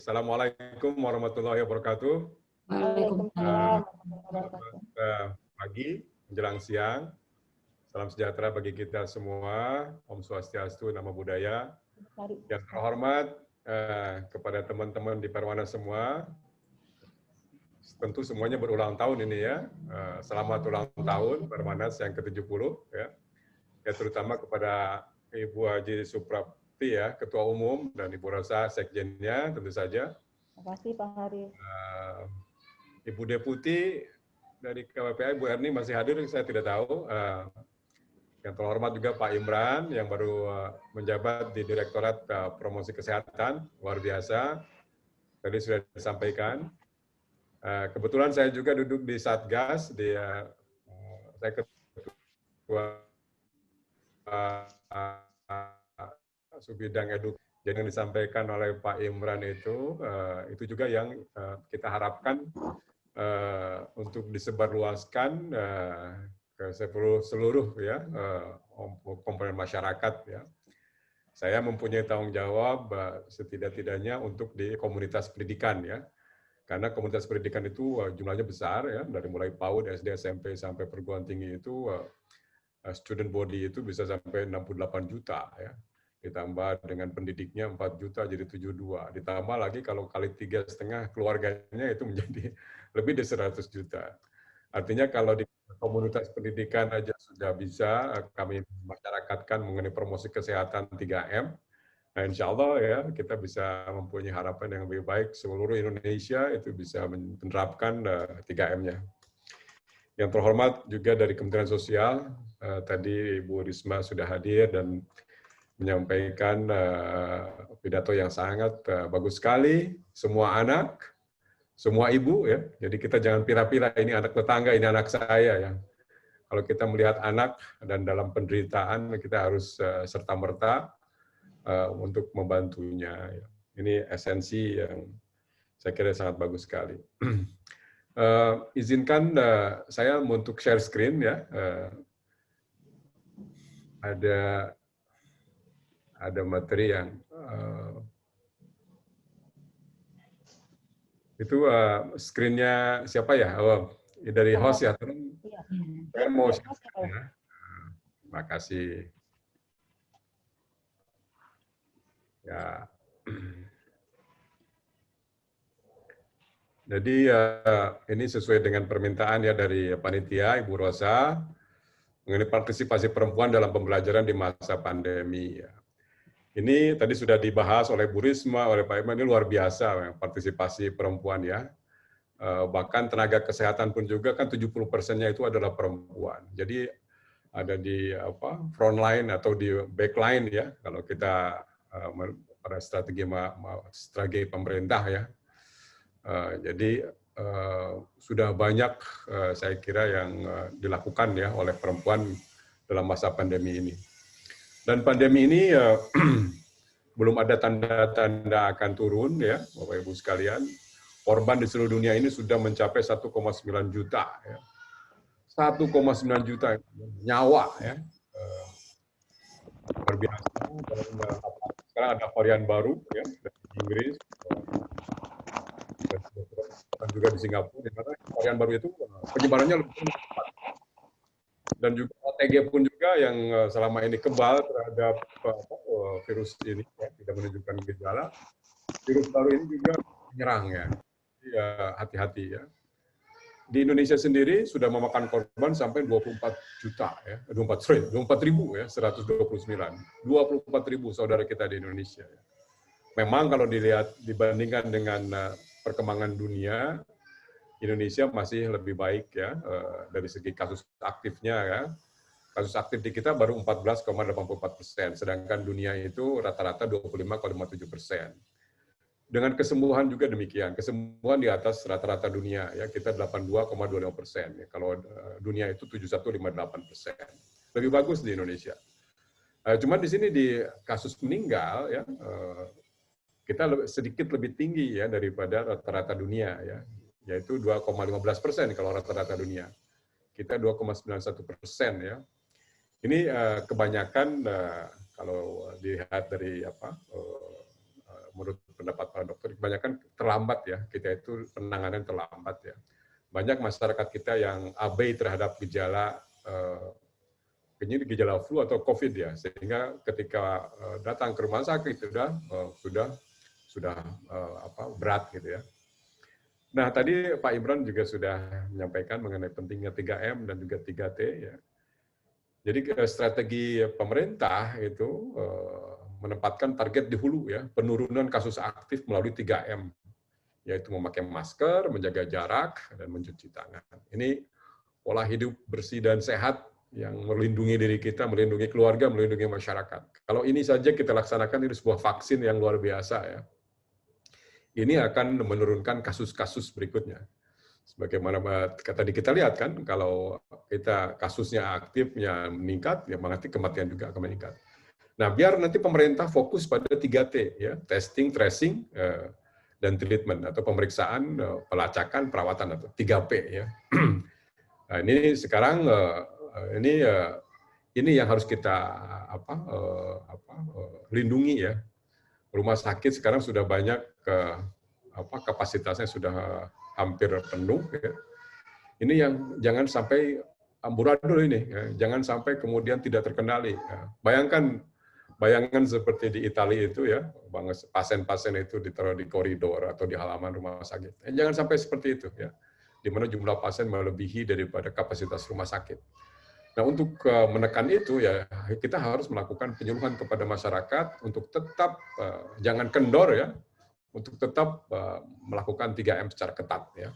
Assalamualaikum warahmatullahi wabarakatuh. Waalaikumsalam. Selamat pagi, menjelang siang. Salam sejahtera bagi kita semua. Om Swastiastu, Namo Buddhaya. Yang terhormat kepada teman-teman di Perwana semua. Tentu semuanya berulang tahun ini ya. Selamat ulang tahun Perwanas yang ke-70 ya. Ya terutama kepada Ibu Haji Suprapti ya, Ketua Umum, dan Ibu Rosa Sekjennya tentu saja. Terima kasih Pak Hari. Ibu Deputi dari KWPI, Bu Erni masih hadir, saya tidak tahu. Yang terhormat juga Pak Imran yang baru menjabat di Direktorat Promosi Kesehatan, luar biasa. Tadi sudah disampaikan. Kebetulan saya juga duduk di Satgas, saya ketua Subbidang Edukasi. Jadi yang disampaikan oleh Pak Imran itu juga yang kita harapkan untuk disebarluaskan ke seluruh ya komponen masyarakat ya. Saya mempunyai tanggung jawab setidak-tidaknya untuk di komunitas pendidikan ya. Karena komunitas pendidikan itu jumlahnya besar ya, dari mulai PAUD, SD, SMP sampai perguruan tinggi itu student body itu bisa sampai 68 juta ya. Ditambah dengan pendidiknya 4 juta jadi 72. Ditambah lagi kalau kali 3,5 keluarganya itu menjadi lebih dari 100 juta. Artinya kalau di komunitas pendidikan aja sudah bisa kami masyarakatkan mengenai promosi kesehatan 3M. Nah, insya Allah ya kita bisa mempunyai harapan yang lebih baik seluruh Indonesia itu bisa menerapkan 3M-nya. Yang terhormat juga dari Kementerian Sosial, tadi Ibu Risma sudah hadir dan menyampaikan pidato yang sangat bagus sekali. Semua anak, semua ibu ya. Jadi kita jangan pilih-pilih ini anak tetangga, ini anak saya ya. Kalau kita melihat anak dan dalam penderitaan kita harus serta-merta untuk membantunya. Ini esensi yang saya kira sangat bagus sekali. Izinkan saya untuk share screen ya. Ada materi yang itu screen-nya siapa ya? Oh, dari host ya. Saya mau share screen ya. Terima kasih. Ya. Jadi ini sesuai dengan permintaan ya dari panitia Ibu Rosa mengenai partisipasi perempuan dalam pembelajaran di masa pandemi. Ya. Ini tadi sudah dibahas oleh Bu Risma, oleh Pak Iman, ini luar biasa partisipasi perempuan ya. Bahkan tenaga kesehatan pun juga kan 70%-nya itu adalah perempuan. Jadi ada di front line atau di back line ya, kalau kita pada strategi pemerintah ya. Jadi sudah banyak saya kira yang dilakukan ya oleh perempuan dalam masa pandemi ini. Dan pandemi ini belum ada tanda-tanda akan turun ya, Bapak Ibu sekalian. Korban di seluruh dunia ini sudah mencapai 1,9 juta ya. 1,9 juta nyawa ya. Luar biasa. Sekarang ada varian baru ya dari Inggris dan juga di Singapura, di mana varian baru itu penyebarannya lebih cepat. Dan juga OTG pun juga yang selama ini kebal terhadap virus ini, ya, tidak menunjukkan gejala. Virus baru ini juga menyerang ya. Jadi hati-hati ya. Di Indonesia sendiri sudah memakan korban sampai 24 juta ya, 24 ribu ya, 129. 24 ribu saudara kita di Indonesia. Ya. Memang kalau dilihat dibandingkan dengan perkembangan dunia, Indonesia masih lebih baik ya dari segi kasus aktifnya ya. Kasus aktif di kita baru 14,84%, sedangkan dunia itu rata-rata 25,57%. Dengan kesembuhan juga demikian, kesembuhan di atas rata-rata dunia ya, kita 82,25%. Ya. Kalau dunia itu 71,58%. Lebih bagus di Indonesia. Cuma di sini di kasus meninggal ya kita sedikit lebih tinggi ya daripada rata-rata dunia ya, yaitu 2,15% kalau rata-rata dunia. Kita 2,91% ya. Ini kebanyakan kalau dilihat dari menurut pendapat para dokter kebanyakan terlambat ya, kita itu penanganan terlambat ya. Banyak masyarakat kita yang abai terhadap gejala ini gejala flu atau COVID ya, sehingga ketika datang ke rumah sakit sudah berat gitu ya. Nah, tadi Pak Imran juga sudah menyampaikan mengenai pentingnya 3M dan juga 3T ya. Jadi strategi pemerintah itu menempatkan target di hulu ya, penurunan kasus aktif melalui 3M, yaitu memakai masker, menjaga jarak, dan mencuci tangan. Ini pola hidup bersih dan sehat yang melindungi diri kita, melindungi keluarga, melindungi masyarakat. Kalau ini saja kita laksanakan, ini sebuah vaksin yang luar biasa ya. Ini akan menurunkan kasus-kasus berikutnya. Sebagaimana tadi kita lihat kan, kalau kita kasusnya aktifnya meningkat, ya nanti kematian juga akan meningkat. Nah, biar nanti pemerintah fokus pada 3T ya, testing, tracing, dan treatment atau pemeriksaan, pelacakan, perawatan atau 3P ya. Nah, ini sekarang ini yang harus kita lindungi ya. Rumah sakit sekarang sudah banyak kapasitasnya sudah hampir penuh ya. Ini yang jangan sampai amburadul ini ya. Jangan sampai kemudian tidak terkendali ya. Bayangkan seperti di Italia itu ya, pasien-pasien itu ditaruh di koridor atau di halaman rumah sakit. Jangan sampai seperti itu ya, di mana jumlah pasien melebihi daripada kapasitas rumah sakit. Nah, untuk menekan itu ya kita harus melakukan penyuluhan kepada masyarakat untuk tetap jangan kendor ya, untuk tetap melakukan 3M secara ketat ya.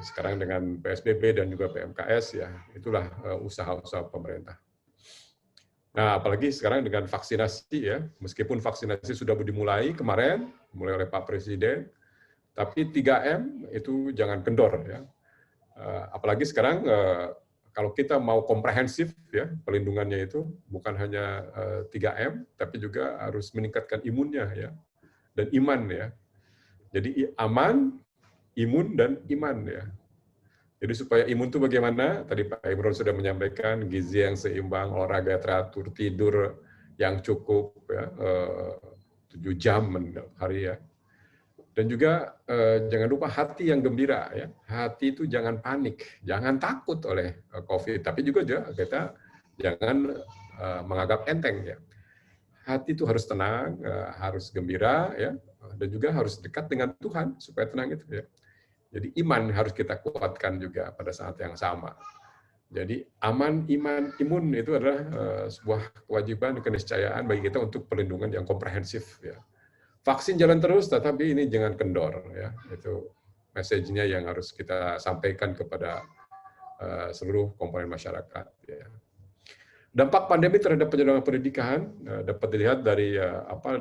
Sekarang dengan PSBB dan juga PMKS ya, itulah usaha-usaha pemerintah. Nah, apalagi sekarang dengan vaksinasi ya, meskipun vaksinasi sudah dimulai kemarin, dimulai oleh Pak Presiden, tapi 3M itu jangan kendor ya. Apalagi sekarang kalau kita mau komprehensif ya, pelindungannya itu bukan hanya 3M, tapi juga harus meningkatkan imunnya ya, dan iman ya. Jadi aman, imun, dan iman ya. Jadi supaya imun itu bagaimana? Tadi Pak Imron sudah menyampaikan gizi yang seimbang, olahraga teratur, tidur yang cukup ya, 7 jam hari ya. Dan juga jangan lupa hati yang gembira ya. Hati itu jangan panik, jangan takut oleh COVID, tapi juga kita jangan menganggap enteng ya. Hati itu harus tenang, harus gembira ya, dan juga harus dekat dengan Tuhan supaya tenang itu ya. Jadi iman harus kita kuatkan juga pada saat yang sama. Jadi aman, iman, imun itu adalah sebuah kewajiban dan keniscayaan bagi kita untuk perlindungan yang komprehensif ya. Vaksin jalan terus, tetapi ini jangan kendor ya. Itu message-nya yang harus kita sampaikan kepada seluruh komponen masyarakat ya. Dampak pandemi terhadap penyelenggaraan pendidikan dapat dilihat dari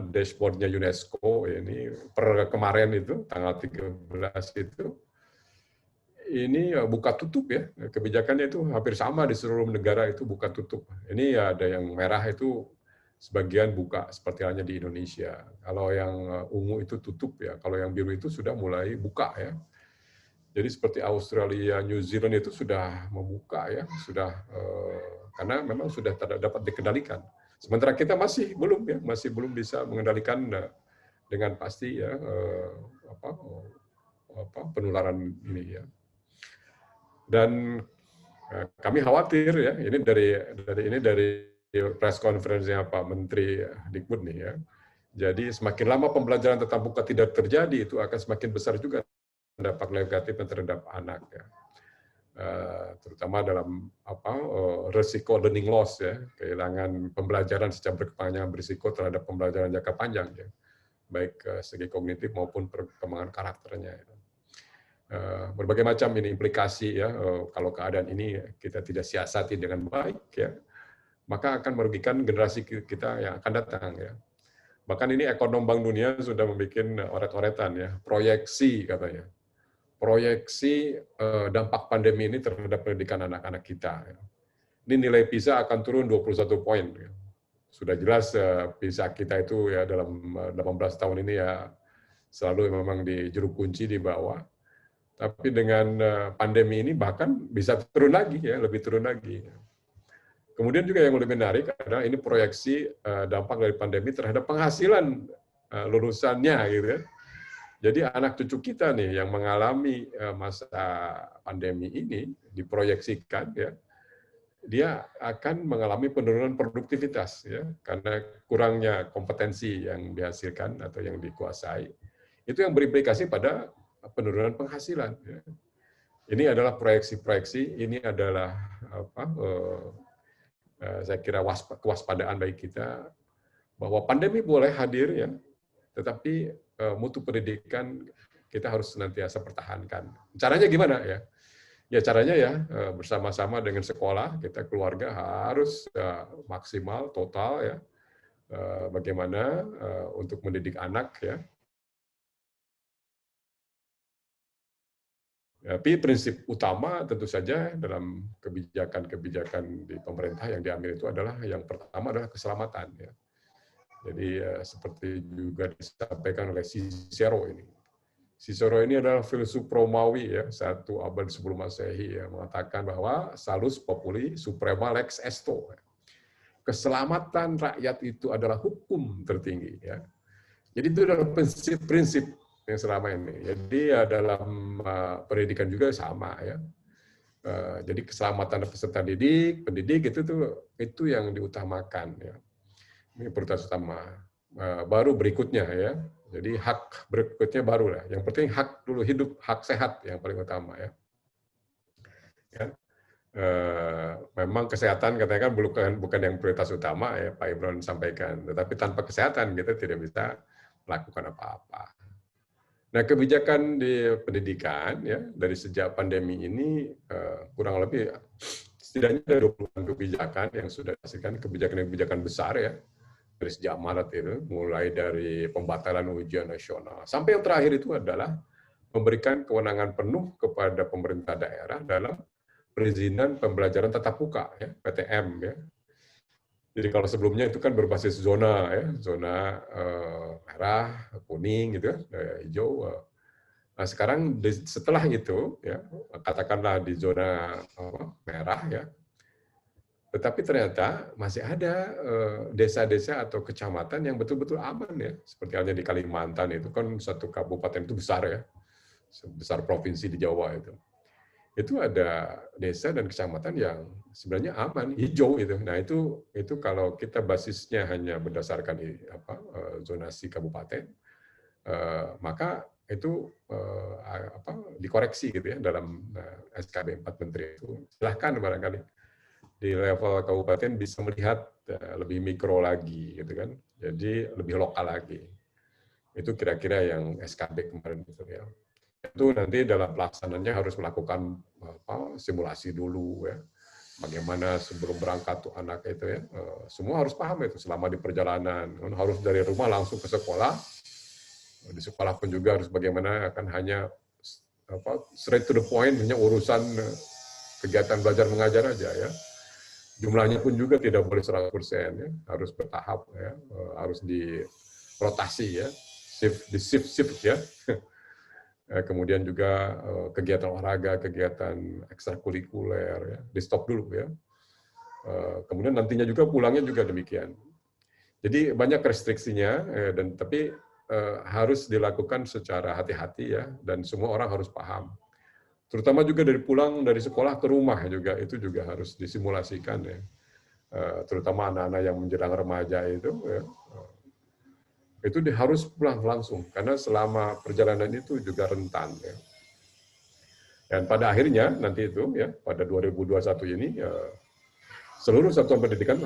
dashboard-nya UNESCO ini per kemarin itu tanggal 13 itu. Ini buka tutup ya, kebijakannya itu hampir sama di seluruh negara itu buka tutup. Ini ada yang merah itu sebagian buka seperti halnya di Indonesia. Kalau yang ungu itu tutup ya, kalau yang biru itu sudah mulai buka ya. Jadi seperti Australia, New Zealand itu sudah membuka ya, sudah karena memang sudah dapat dikendalikan. Sementara kita masih belum bisa mengendalikan dengan pasti ya penularan ini ya. Dan kami khawatir ya, ini dari press conference-nya Pak Menteri Dikbud nih ya. Jadi semakin lama pembelajaran tatap muka tidak terjadi, itu akan semakin besar juga dampak negatif terhadap anak ya. Terutama dalam resiko learning loss ya, kehilangan pembelajaran secara berkepanjangan berisiko terhadap pembelajaran jangka panjang ya, baik segi kognitif maupun perkembangan karakternya. Ya. Berbagai macam ini implikasi ya, kalau keadaan ini kita tidak siasati dengan baik ya, maka akan merugikan generasi kita yang akan datang ya. Bahkan ini ekonom Bank Dunia sudah membuat oret-oretan ya, proyeksi katanya. Proyeksi dampak pandemi ini terhadap pendidikan anak-anak kita. Ini nilai PISA akan turun 21 poin. Sudah jelas PISA kita itu ya dalam 18 tahun ini ya selalu memang di juru kunci di bawah. Tapi dengan pandemi ini bahkan bisa turun lagi ya, lebih turun lagi. Kemudian juga yang lebih menarik adalah ini proyeksi dampak dari pandemi terhadap penghasilan lulusannya gitu ya. Jadi anak cucu kita nih yang mengalami masa pandemi ini diproyeksikan ya, dia akan mengalami penurunan produktivitas ya karena kurangnya kompetensi yang dihasilkan atau yang dikuasai. Itu yang berimplikasi pada penurunan penghasilan. Ya. Ini adalah proyeksi-proyeksi, ini adalah apa? Saya kira kewaspadaan bagi kita bahwa pandemi boleh hadir ya, tetapi mutu pendidikan kita harus senantiasa pertahankan. Caranya gimana ya? Ya caranya ya bersama-sama dengan sekolah, kita keluarga harus maksimal total ya bagaimana untuk mendidik anak ya. Tapi prinsip utama tentu saja dalam kebijakan-kebijakan di pemerintah yang diambil itu adalah yang pertama adalah keselamatan ya. Jadi seperti juga disampaikan oleh Cicero ini. Cicero ini adalah filsuf Romawi ya, 1 abad sebelum Masehi ya, mengatakan bahwa salus populi suprema lex esto. Keselamatan rakyat itu adalah hukum tertinggi ya. Jadi itu adalah prinsip yang selama ini. Jadi ya dalam pendidikan juga sama ya. Jadi keselamatan peserta didik, pendidik itu yang diutamakan ya. Ini prioritas utama. Baru berikutnya ya. Jadi hak berikutnya baru lah. Yang penting hak dulu hidup, hak sehat yang paling utama ya. Ya. Memang kesehatan katanya kan bukan yang prioritas utama ya Pak Imran sampaikan. Tetapi tanpa kesehatan kita tidak bisa melakukan apa-apa. Nah kebijakan di pendidikan ya dari sejak pandemi ini kurang lebih setidaknya ada 20 kebijakan yang sudah dihasilkan, kebijakan besar ya. Dari sejak Maret itu, mulai dari pembatalan ujian nasional. Sampai yang terakhir itu adalah memberikan kewenangan penuh kepada pemerintah daerah dalam perizinan pembelajaran tatap muka, ya, PTM. Ya. Jadi kalau sebelumnya itu kan berbasis zona, ya, zona merah, kuning, gitu, hijau. Nah sekarang setelah itu, ya, katakanlah di zona merah, ya, tetapi ternyata masih ada desa-desa atau kecamatan yang betul-betul aman ya, seperti halnya di Kalimantan itu kan satu kabupaten itu besar ya, sebesar provinsi di Jawa itu. Itu ada desa dan kecamatan yang sebenarnya aman, hijau itu. Nah itu kalau kita basisnya hanya berdasarkan zonasi kabupaten, maka itu dikoreksi gitu ya dalam SKB 4 Menteri itu. Silahkan barangkali di level kabupaten bisa melihat lebih mikro lagi, gitu kan. Jadi lebih lokal lagi. Itu kira-kira yang SKB kemarin itu ya. Itu nanti dalam pelaksanaannya harus melakukan simulasi dulu ya. Bagaimana sebelum berangkat tuh anak itu ya. Semua harus paham itu selama di perjalanan. Harus dari rumah langsung ke sekolah. Di sekolah pun juga harus bagaimana akan hanya straight to the point, hanya urusan kegiatan belajar mengajar aja ya. Jumlahnya pun juga tidak boleh 100% ya, harus bertahap ya, harus dirotasi ya, shift ya. Kemudian juga kegiatan olahraga, kegiatan ekstrakurikuler ya, di stop dulu ya. Kemudian nantinya juga pulangnya juga demikian. Jadi banyak restriksinya tapi harus dilakukan secara hati-hati ya, dan semua orang harus paham. Terutama juga dari pulang dari sekolah ke rumah juga, itu juga harus disimulasikan ya. Terutama anak-anak yang menjelang remaja itu ya, itu harus pulang langsung karena selama perjalanan itu juga rentan ya. Dan pada akhirnya nanti itu ya pada 2021 ini seluruh satuan pendidikan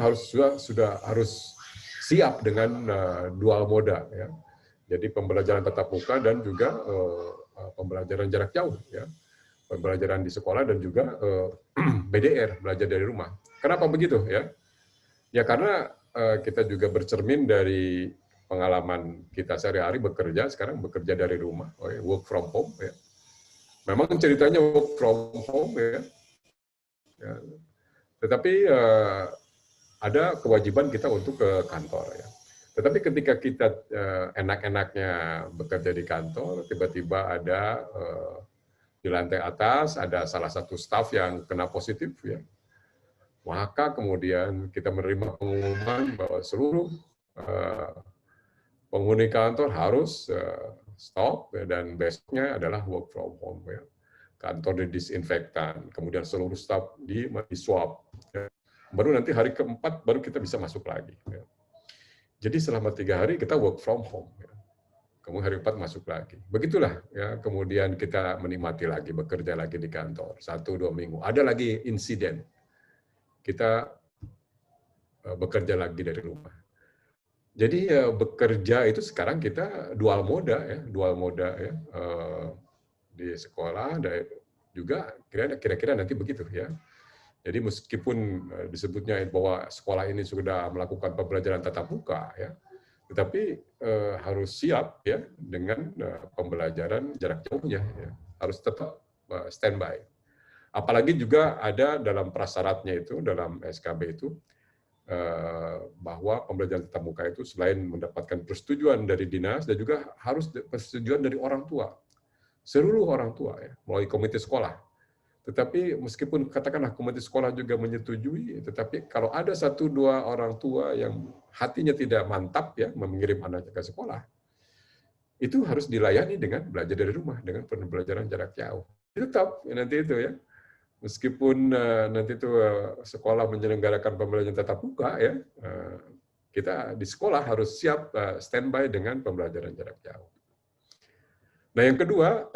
sudah harus siap dengan dual moda ya. Jadi pembelajaran tatap muka dan juga pembelajaran jarak jauh ya. Pembelajaran di sekolah dan juga BDR, belajar dari rumah. Kenapa begitu ya? Ya karena kita juga bercermin dari pengalaman kita sehari-hari bekerja, sekarang bekerja dari rumah, work from home ya. Memang ceritanya work from home ya. Tetapi ada kewajiban kita untuk ke kantor ya. Tetapi ketika kita enak-enaknya bekerja di kantor, tiba-tiba ada di lantai atas ada salah satu staf yang kena positif ya. Maka kemudian kita menerima pengumuman bahwa seluruh penghuni kantor harus stop ya, dan besoknya adalah work from home ya. Kantor didisinfektan, kemudian seluruh staf di swab. Ya. Baru nanti hari keempat baru kita bisa masuk lagi. Ya. Jadi selama 3 hari kita work from home. Ya. Kemudian hari keempat masuk lagi. Begitulah ya. Kemudian kita menikmati lagi, bekerja lagi di kantor 1-2 minggu. Ada lagi insiden. Kita bekerja lagi dari rumah. Jadi bekerja itu sekarang kita dual moda ya, di sekolah dan juga kira-kira nanti begitu ya. Jadi meskipun disebutnya bahwa sekolah ini sudah melakukan pembelajaran tatap muka ya, tetapi harus siap ya dengan pembelajaran jarak jauhnya ya. Harus tetap standby. Apalagi juga ada dalam prasyaratnya itu, dalam SKB itu, bahwa pembelajaran tatap muka itu selain mendapatkan persetujuan dari dinas dan juga harus persetujuan dari orang tua, seluruh orang tua ya, melalui komite sekolah. Tetapi meskipun katakanlah komite sekolah juga menyetujui, tetapi kalau ada 1-2 orang tua yang hatinya tidak mantap ya mengirim anaknya ke sekolah, itu harus dilayani dengan belajar dari rumah dengan pembelajaran jarak jauh. Tetap nanti itu ya. Meskipun nanti itu sekolah menyelenggarakan pembelajaran tatap muka ya, kita di sekolah harus siap standby dengan pembelajaran jarak jauh. Nah yang kedua,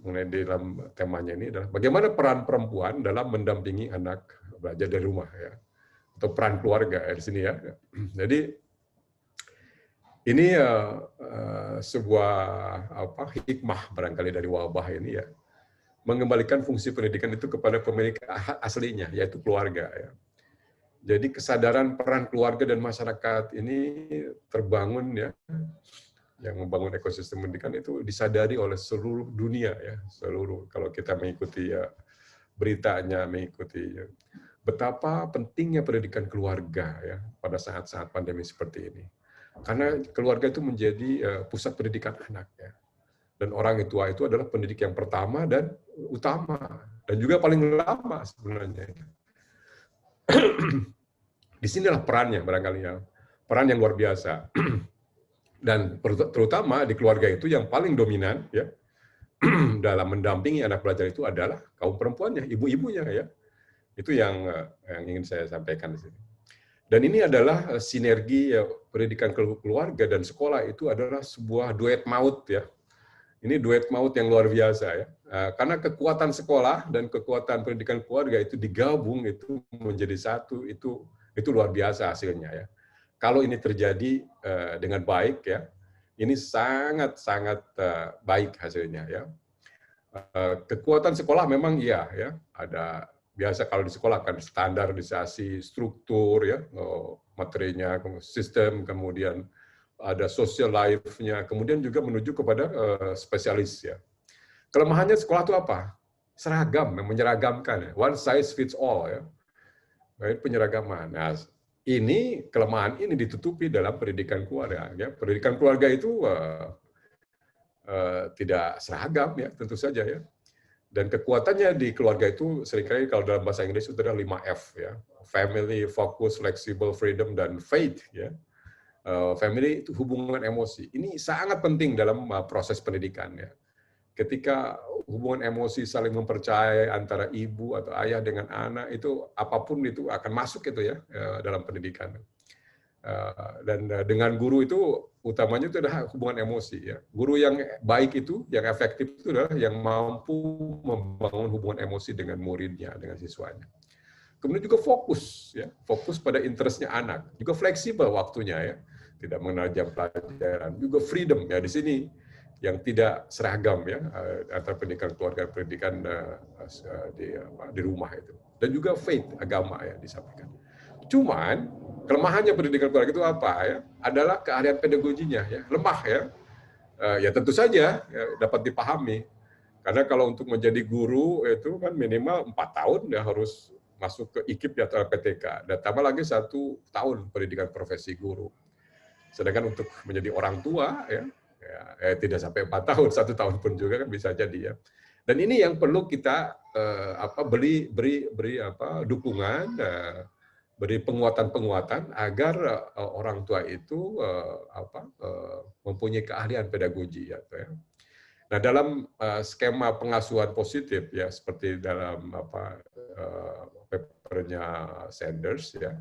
mengenai dalam temanya ini adalah bagaimana peran perempuan dalam mendampingi anak belajar dari rumah ya, atau peran keluarga ya, di sini ya. Jadi ini sebuah hikmah barangkali dari wabah ini ya. Mengembalikan fungsi pendidikan itu kepada pemilik aslinya, yaitu keluarga. Ya. Jadi kesadaran peran keluarga dan masyarakat ini terbangun ya, yang membangun ekosistem pendidikan itu disadari oleh seluruh dunia ya, seluruh kalau kita mengikuti ya beritanya, mengikuti ya, betapa pentingnya pendidikan keluarga ya pada saat-saat pandemi seperti ini. Karena keluarga itu menjadi pusat pendidikan anak ya. Dan orang tua itu adalah pendidik yang pertama dan utama, dan juga paling lama sebenarnya. Disinilah perannya barangkali ya, peran yang luar biasa. Dan terutama di keluarga itu yang paling dominan ya dalam mendampingi anak belajar itu adalah kaum perempuannya, ibu-ibunya ya. Itu yang ingin saya sampaikan di sini. Dan ini adalah sinergi ya, pendidikan keluarga dan sekolah itu adalah sebuah duet maut ya. Ini duet maut yang luar biasa ya. Karena kekuatan sekolah dan kekuatan pendidikan keluarga itu digabung itu menjadi satu, itu luar biasa hasilnya ya. Kalau ini terjadi dengan baik ya, ini sangat baik hasilnya ya. Kekuatan sekolah memang iya ya, ada biasa kalau di sekolah kan standarisasi struktur ya, materinya, sistem, kemudian ada social life-nya, kemudian juga menuju kepada spesialis ya. Kelemahannya sekolah itu apa? Seragam, menyeragamkan, one size fits all ya. Penyeragaman. Nah, ini kelemahan ini ditutupi dalam pendidikan keluarga. Ya. Pendidikan keluarga itu tidak seragam ya, tentu saja ya. Dan kekuatannya di keluarga itu seringkali kalau dalam bahasa Inggris itu adalah 5F ya. Family, focus, flexible, freedom, dan faith ya. Family itu hubungan emosi. Ini sangat penting dalam proses pendidikan ya. Ketika hubungan emosi saling mempercayai antara ibu atau ayah dengan anak itu apapun itu akan masuk itu ya dalam pendidikan. Dan dengan guru itu utamanya itu adalah hubungan emosi ya. Guru yang baik itu, yang efektif itu adalah yang mampu membangun hubungan emosi dengan muridnya, dengan siswanya. Kemudian juga fokus ya, fokus pada interestnya anak, juga fleksibel waktunya ya, tidak mengenal jam pelajaran, juga freedom ya di sini yang tidak seragam ya antara pendidikan keluarga dan pendidikan di rumah itu, dan juga faith agama ya disampaikan. Cuman kelemahannya pendidikan keluarga itu apa ya? Adalah keahlian pedagoginya ya, lemah ya. Ya tentu saja ya, dapat dipahami. Karena kalau untuk menjadi guru itu kan minimal 4 tahun ya harus masuk ke IKIP atau LPTK, dan tambah lagi 1 tahun pendidikan profesi guru. Sedangkan untuk menjadi orang tua ya tidak sampai 4 tahun, 1 tahun pun juga kan bisa jadi ya. Dan ini yang perlu kita beri dukungan, beri penguatan agar orang tua itu mempunyai keahlian pedagogi ya. Nah, dalam skema pengasuhan positif ya seperti dalam papernya Sanders ya.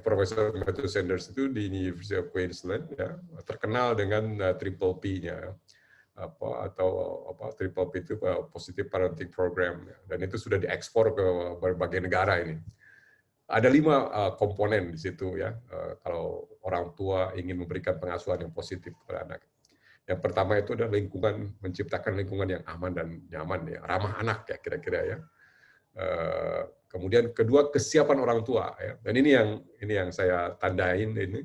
Profesor Matthew Sanders itu di University of Queensland ya, terkenal dengan triple P-nya triple P itu Positive Parenting Program dan itu sudah diekspor ke berbagai negara ini. Ada 5 komponen di situ ya kalau orang tua ingin memberikan pengasuhan yang positif kepada anak. Yang pertama itu adalah lingkungan, menciptakan lingkungan yang aman dan nyaman ya, ramah anak ya kira-kira ya. Kemudian kedua kesiapan orang tua ya. Dan ini yang saya tandain ini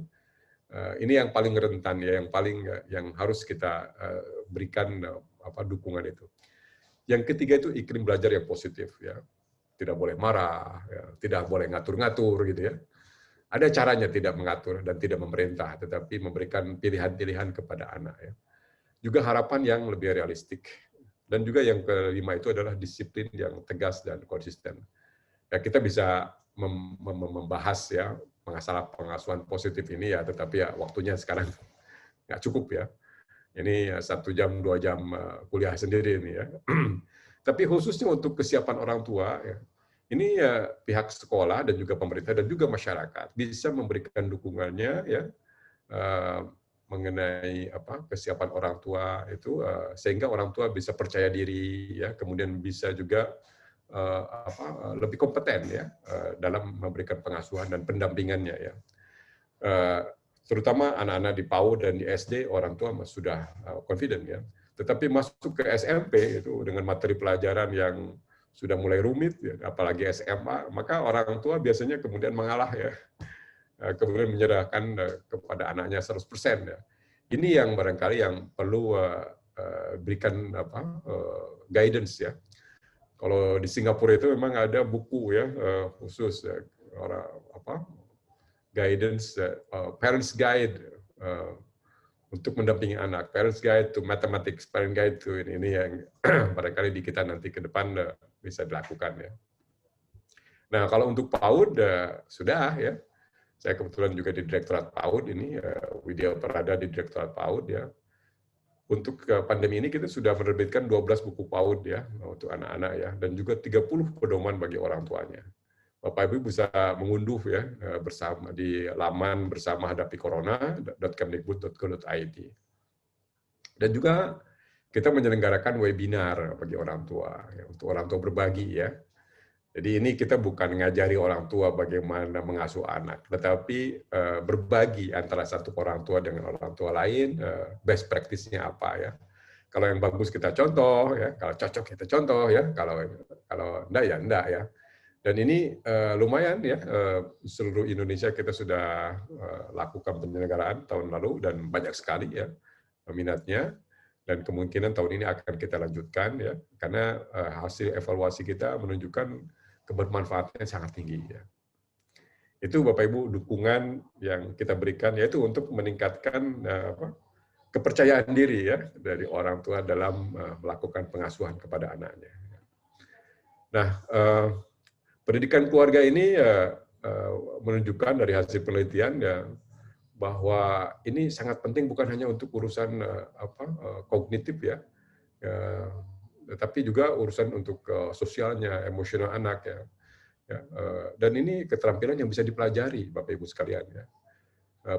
yang paling rentan ya, yang harus kita berikan dukungan itu. Yang ketiga itu iklim belajar yang positif ya. Tidak boleh marah, ya, tidak boleh ngatur-ngatur gitu ya. Ada caranya tidak mengatur dan tidak memerintah, tetapi memberikan pilihan-pilihan kepada anak ya. Juga harapan yang lebih realistik. Dan juga yang kelima itu adalah disiplin yang tegas dan konsisten. Ya, kita bisa membahas ya masalah pengasuhan positif ini ya, tetapi ya waktunya sekarang nggak cukup ya. Ini 1 jam, 2 jam kuliah sendiri ini ya. Tapi khususnya untuk kesiapan orang tua ya, ini ya pihak sekolah dan juga pemerintah dan juga masyarakat bisa memberikan dukungannya ya mengenai kesiapan orang tua itu sehingga orang tua bisa percaya diri ya, kemudian bisa juga lebih kompeten ya dalam memberikan pengasuhan dan pendampingannya ya. Terutama anak-anak di PAUD dan di SD orang tua sudah confident ya. Tetapi masuk ke SMP itu dengan materi pelajaran yang sudah mulai rumit ya, apalagi SMA, maka orang tua biasanya kemudian mengalah ya. Kemudian menyerahkan kepada anaknya 100% ya. Ini yang barangkali yang perlu berikan guidance ya. Kalau di Singapura itu memang ada buku ya khusus ya, guidance, parents guide untuk mendampingi anak, parents guide to mathematics, parent guide to ini yang barangkali di kita nanti ke depan bisa dilakukan ya. Nah kalau untuk PAUD sudah ya, saya kebetulan juga di Direktorat PAUD ini, Widya berada di Direktorat PAUD ya. Untuk pandemi ini kita sudah menerbitkan 12 buku PAUD ya untuk anak-anak ya, dan juga 30 pedoman bagi orang tuanya. Bapak Ibu bisa mengunduh ya bersama di laman bersama hadapi corona.kemdikbud.go.id. Dan juga kita menyelenggarakan webinar bagi orang tua ya, untuk orang tua berbagi ya. Jadi ini kita bukan ngajari orang tua bagaimana mengasuh anak, tetapi berbagi antara satu orang tua dengan orang tua lain, best practice-nya apa ya. Kalau yang bagus kita contoh ya, kalau cocok kita contoh ya, kalau enggak ya enggak ya. Dan ini lumayan ya, seluruh Indonesia kita sudah lakukan penyelenggaraan tahun lalu dan banyak sekali ya minatnya, dan kemungkinan tahun ini akan kita lanjutkan ya, karena hasil evaluasi kita menunjukkan kebermanfaatnya sangat tinggi ya. Itu Bapak Ibu dukungan yang kita berikan yaitu untuk meningkatkan kepercayaan diri ya dari orang tua dalam melakukan pengasuhan kepada anaknya. Nah, pendidikan keluarga ini menunjukkan dari hasil penelitian ya, bahwa ini sangat penting bukan hanya untuk urusan kognitif ya, tetapi juga urusan untuk sosialnya, emosional anak ya. Dan ini keterampilan yang bisa dipelajari Bapak Ibu sekalian ya.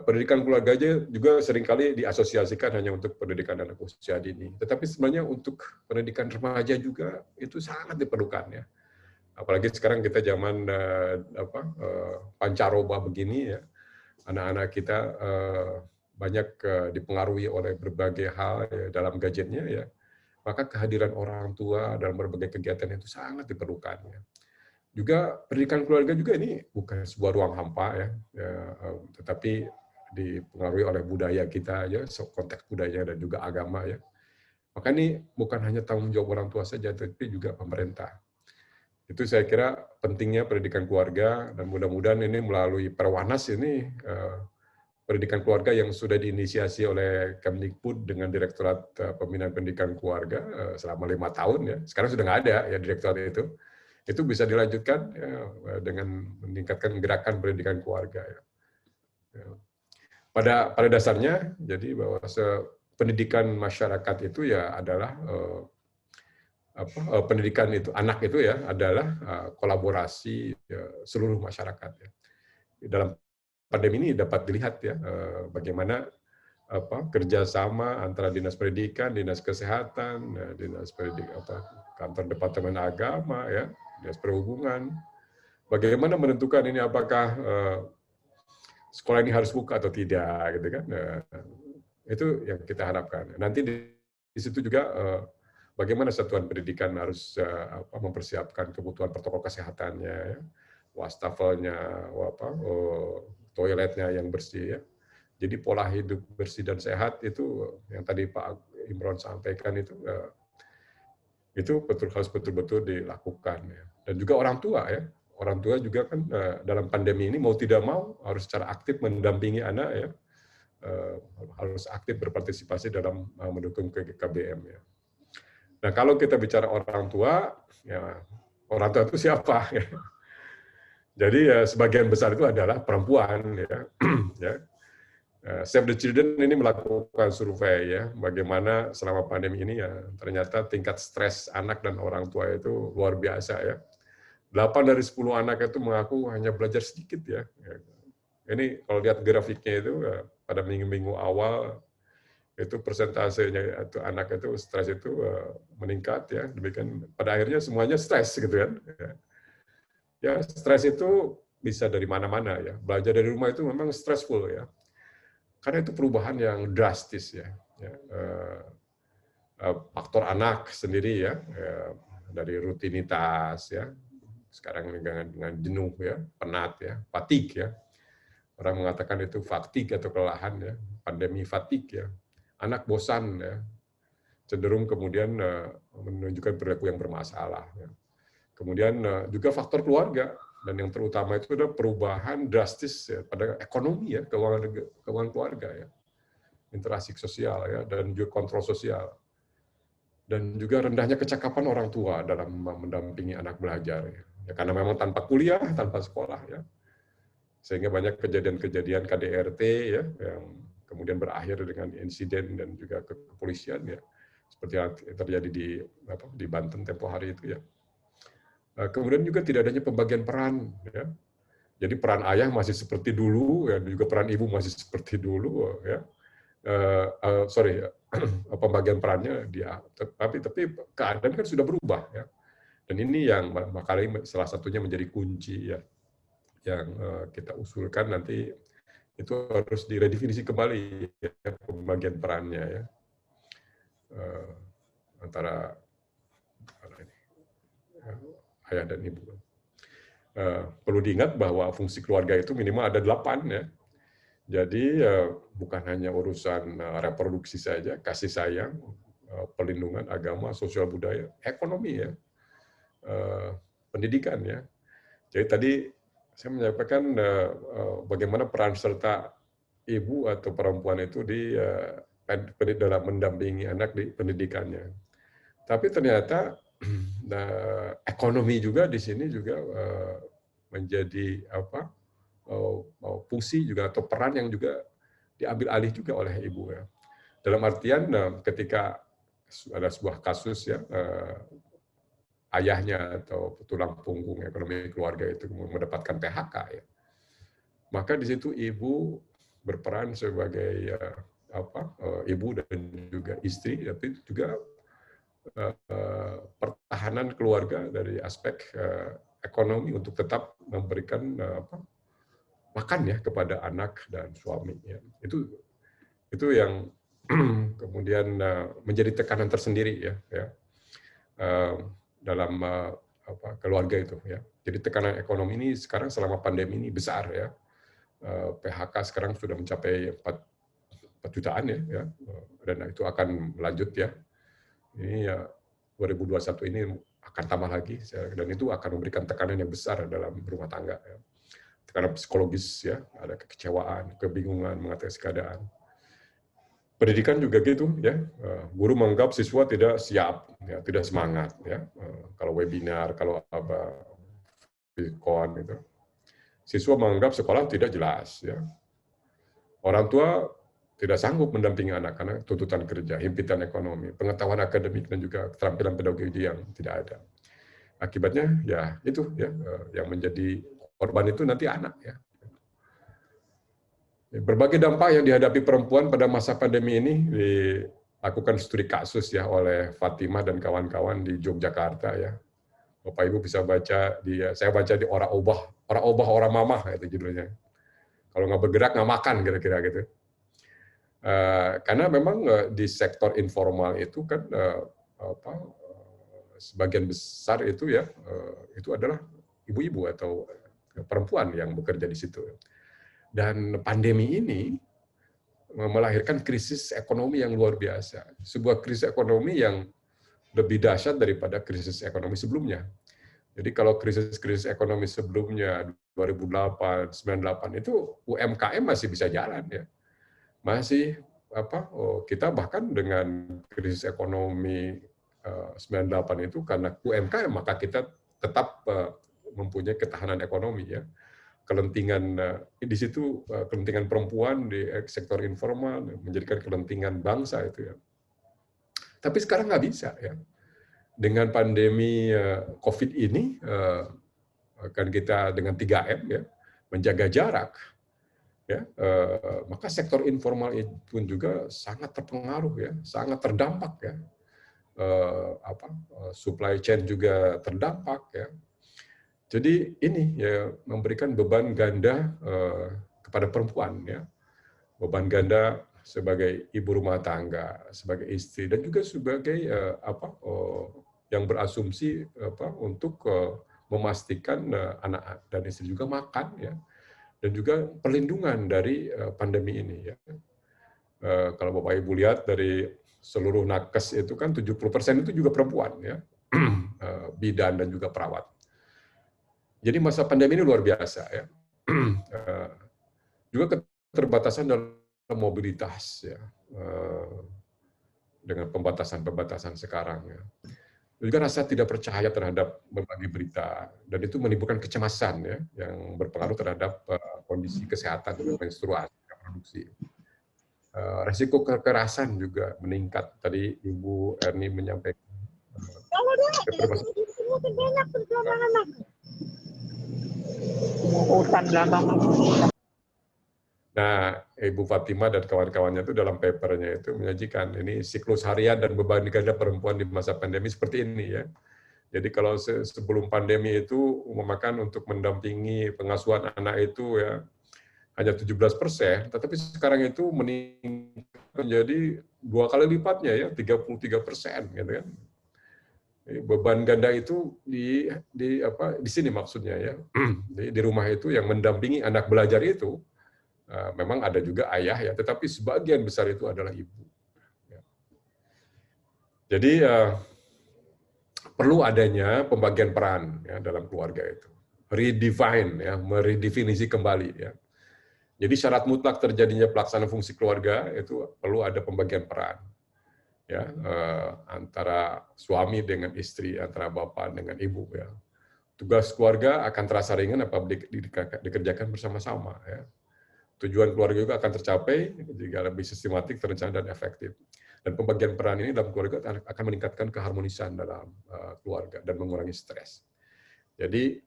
Pendidikan keluarga aja juga seringkali diasosiasikan hanya untuk pendidikan anak usia dini, tetapi sebenarnya untuk pendidikan remaja juga itu sangat diperlukan ya. Apalagi sekarang kita zaman pancaroba begini ya, anak-anak kita banyak dipengaruhi oleh berbagai hal ya, dalam gadgetnya ya, maka kehadiran orang tua dalam berbagai kegiatan itu sangat diperlukan ya. Juga pendidikan keluarga juga ini bukan sebuah ruang hampa ya, tetapi dipengaruhi oleh budaya kita ya, konteks budaya dan juga agama ya. Maka ini bukan hanya tanggung jawab orang tua saja, tapi juga pemerintah. Itu saya kira pentingnya pendidikan keluarga, dan mudah-mudahan ini melalui Perwanas ini pendidikan keluarga yang sudah diinisiasi oleh Kemdikbud dengan Direktorat Pembinaan Pendidikan Keluarga selama 5 tahun ya. Sekarang sudah nggak ada ya direktorat itu bisa dilanjutkan ya, dengan meningkatkan gerakan pendidikan keluarga ya. pada dasarnya jadi bahwa pendidikan masyarakat itu ya adalah pendidikan itu anak itu ya adalah kolaborasi seluruh masyarakat ya. Dalam pandemi ini dapat dilihat ya bagaimana kerjasama antara dinas pendidikan, dinas kesehatan, dinas pendidikan, kantor departemen agama ya, dinas perhubungan, bagaimana menentukan ini apakah sekolah ini harus buka atau tidak gitu kan. Itu yang kita harapkan. Nanti di situ juga bagaimana satuan pendidikan harus mempersiapkan kebutuhan protokol kesehatannya, ya, wastafelnya, toiletnya yang bersih ya. Jadi pola hidup bersih dan sehat itu yang tadi Pak Imron sampaikan itu harus betul-betul dilakukan ya. Dan juga orang tua ya. Orang tua juga kan dalam pandemi ini mau tidak mau harus secara aktif mendampingi anak ya. Harus aktif berpartisipasi dalam mendukung KBM ya. Nah, kalau kita bicara orang tua, ya orang tua itu siapa ya? Jadi ya sebagian besar itu adalah perempuan ya. Ya. Save the Children ini melakukan survei ya, bagaimana selama pandemi ini ya ternyata tingkat stres anak dan orang tua itu luar biasa ya. 8 dari 10 anak itu mengaku hanya belajar sedikit ya. Ini kalau lihat grafiknya itu pada minggu-minggu awal itu persentasenya itu anak itu stres itu meningkat ya. Demikian pada akhirnya semuanya stres gitu kan. Ya stres itu bisa dari mana-mana ya. Belajar dari rumah itu memang stressful ya. Karena itu perubahan yang drastis ya. Faktor anak sendiri ya, dari rutinitas ya. Sekarang dengan jenuh ya, penat ya, fatigue ya. Orang mengatakan itu fatigue atau kelelahan ya, pandemi fatigue ya. Anak bosan ya, cenderung kemudian menunjukkan perilaku yang bermasalah. Ya. Kemudian juga faktor keluarga, dan yang terutama itu adalah perubahan drastis ya, pada ekonomi ya, keuangan keluarga ya, interaksi sosial ya, dan juga kontrol sosial. Dan juga rendahnya kecakapan orang tua dalam mendampingi anak belajar ya. Ya, karena memang tanpa kuliah, tanpa sekolah ya. Sehingga banyak kejadian-kejadian KDRT ya, yang kemudian berakhir dengan insiden dan juga kepolisian ya, seperti yang terjadi di Banten tempo hari itu ya. Kemudian juga tidak adanya pembagian peran ya. Jadi peran ayah masih seperti dulu ya, juga peran ibu masih seperti dulu ya. Pembagian perannya dia, tapi keadaan kan sudah berubah ya. Dan ini yang makanya salah satunya menjadi kunci ya, yang kita usulkan nanti itu harus diredefinisi kembali ya, pembagian perannya ya, antara ayah dan ibu. Perlu diingat bahwa fungsi keluarga itu minimal ada 8 ya. Jadi bukan hanya urusan reproduksi saja, kasih sayang, perlindungan, agama, sosial budaya, ekonomi ya, pendidikan ya. Jadi tadi saya menyampaikan bagaimana peran serta ibu atau perempuan itu dalam mendampingi anak di pendidikannya. Tapi ternyata ekonomi juga di sini juga menjadi fungsi juga atau peran yang juga diambil alih juga oleh ibu ya. Dalam artian ketika ada sebuah kasus ya, ayahnya atau tulang punggung ekonomi keluarga itu mendapatkan PHK ya, maka di situ ibu berperan sebagai ibu dan juga istri, tapi juga pertahanan keluarga dari aspek ekonomi untuk tetap memberikan makan ya kepada anak dan suami ya. Itu yang kemudian menjadi tekanan tersendiri ya dalam keluarga itu ya. Jadi tekanan ekonomi ini sekarang selama pandemi ini besar ya. PHK sekarang sudah mencapai 4 jutaan ya, dan itu akan lanjut ya. Ini ya 2021 ini akan tambah lagi dan itu akan memberikan tekanan yang besar dalam rumah tangga ya. Tekanan psikologis ya, ada kekecewaan, kebingungan mengatasi keadaan. Pendidikan juga gitu ya, guru menganggap siswa tidak siap, ya, tidak semangat ya. Kalau webinar, kalau Bitcoin itu, siswa menganggap sekolah tidak jelas ya. Orang tua tidak sanggup mendampingi anak karena tuntutan kerja, himpitan ekonomi, pengetahuan akademik dan juga keterampilan pedagogi yang tidak ada. Akibatnya ya itu ya yang menjadi korban itu nanti anak ya. Berbagai dampak yang dihadapi perempuan pada masa pandemi ini dilakukan studi kasus ya oleh Fatimah dan kawan-kawan di Yogyakarta ya. Bapak Ibu bisa baca saya baca di Ora Obah Ora Mamah itu judulnya. Kalau nggak bergerak nggak makan kira-kira gitu. Karena memang di sektor informal itu kan sebagian besar itu ya itu adalah ibu-ibu atau perempuan yang bekerja di situ. Dan pandemi ini melahirkan krisis ekonomi yang luar biasa. Sebuah krisis ekonomi yang lebih dahsyat daripada krisis ekonomi sebelumnya. Jadi kalau krisis ekonomi sebelumnya 2008, 98 itu UMKM masih bisa jalan ya. Masih kita bahkan dengan krisis ekonomi 98 itu karena UMKM maka kita tetap mempunyai ketahanan ekonomi ya. Kelentingan di situ kelentingan perempuan di sektor informal menjadikan kelentingan bangsa itu ya. Tapi sekarang nggak bisa ya. Dengan pandemi COVID ini kan kita dengan 3M ya, menjaga jarak ya, maka sektor informal pun juga sangat terpengaruh ya, sangat terdampak ya. Supply chain juga terdampak ya. Jadi ini ya memberikan beban ganda kepada perempuan ya, beban ganda sebagai ibu rumah tangga, sebagai istri dan juga sebagai yang berasumsi untuk memastikan anak dan istri juga makan ya, dan juga perlindungan dari pandemi ini ya. Kalau Bapak Ibu lihat dari seluruh nakes itu kan 70% itu juga perempuan ya, bidan dan juga perawat. Jadi masa pandemi ini luar biasa ya. Juga keterbatasan dalam mobilitas ya, dengan pembatasan sekarang ya. Juga rasa tidak percaya terhadap berbagai berita dan itu menimbulkan kecemasan ya, yang berpengaruh terhadap kondisi kesehatan menstruasi reproduksi. Resiko kekerasan juga meningkat. Tadi Ibu Erni menyampaikan Nah, Ibu Fatimah dan kawan-kawannya itu dalam papernya itu menyajikan ini siklus harian dan beban ganda perempuan di masa pandemi seperti ini ya. Jadi kalau sebelum pandemi itu memakan untuk mendampingi pengasuhan anak itu ya hanya 17%, tetapi sekarang itu meningkat menjadi 2 kali lipatnya ya, 33% gitu kan. Beban ganda itu di sini maksudnya ya. Di rumah itu yang mendampingi anak belajar itu memang ada juga ayah ya, tetapi sebagian besar itu adalah ibu. Jadi perlu adanya pembagian peran ya dalam keluarga itu, redefine ya, meredefinisi kembali ya. Jadi syarat mutlak terjadinya pelaksanaan fungsi keluarga itu perlu ada pembagian peran ya, antara suami dengan istri, antara bapak dengan ibu ya. Tugas keluarga akan terasa ringan apabila dikerjakan bersama-sama ya. Tujuan keluarga juga akan tercapai jika lebih sistematik, terencana, dan efektif. Dan pembagian peran ini dalam keluarga akan meningkatkan keharmonisan dalam keluarga dan mengurangi stres. Jadi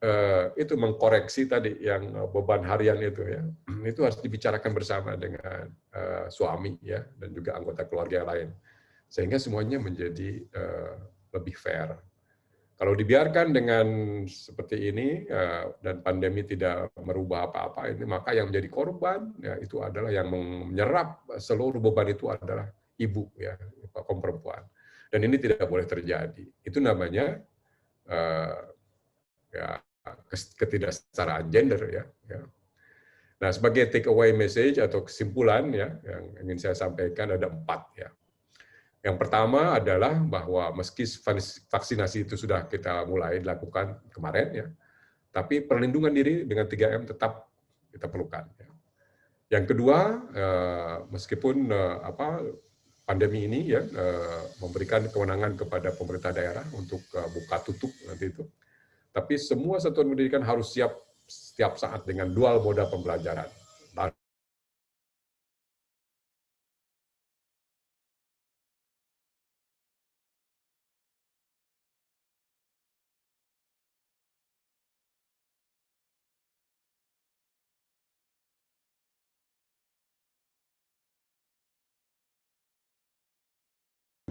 itu mengkoreksi tadi yang beban harian itu ya, itu harus dibicarakan bersama dengan suami ya dan juga anggota keluarga yang lain, sehingga semuanya menjadi lebih fair. Kalau dibiarkan dengan seperti ini dan pandemi tidak merubah apa-apa ini, maka yang menjadi korban ya itu adalah yang menyerap seluruh beban itu adalah ibu ya, kaum perempuan. Dan ini tidak boleh terjadi. Itu namanya ya ketidaksetaraan gender ya. Nah, sebagai take away message atau kesimpulan ya yang ingin saya sampaikan ada 4 ya. Yang pertama adalah bahwa meski vaksinasi itu sudah kita mulai dilakukan kemarin ya, tapi perlindungan diri dengan 3M tetap kita perlukan. Ya. Yang kedua, meskipun pandemi ini ya memberikan kewenangan kepada pemerintah daerah untuk buka tutup nanti itu, tapi semua satuan pendidikan harus siap setiap saat dengan dual moda pembelajaran.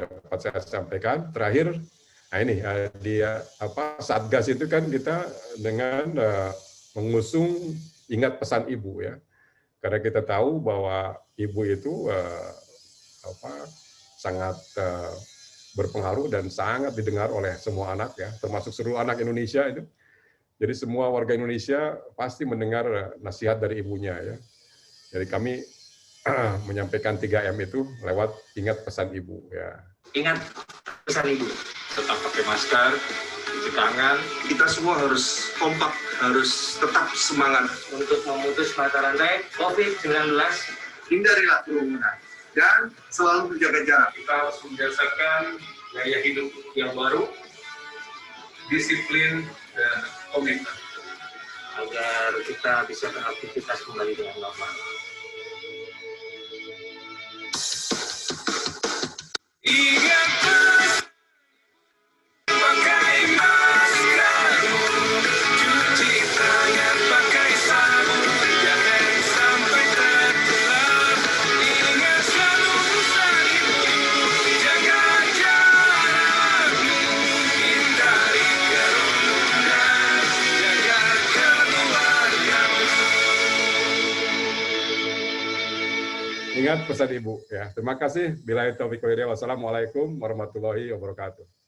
dapat saya sampaikan. Terakhir, nah ini Satgas itu kan kita dengan mengusung ingat pesan ibu ya, karena kita tahu bahwa ibu itu sangat berpengaruh dan sangat didengar oleh semua anak ya, termasuk seluruh anak Indonesia itu. Jadi semua warga Indonesia pasti mendengar nasihat dari ibunya ya. Jadi kami menyampaikan 3M itu lewat ingat pesan ibu ya. Ingat pesan ibu, tetap pakai masker, cuci tangan. Kita semua harus kompak, harus tetap semangat untuk memutus mata rantai COVID-19. Hindarilah kerumunan dan selalu menjaga jarak. Kita harus membiasakan gaya hidup yang baru, disiplin dan komitmen agar kita bisa beraktivitas kembali dengan normal. Ingat pesan ibu ya. Terima kasih. Billahi taufiq wal hidayah. Wassalamualaikum warahmatullahi wabarakatuh.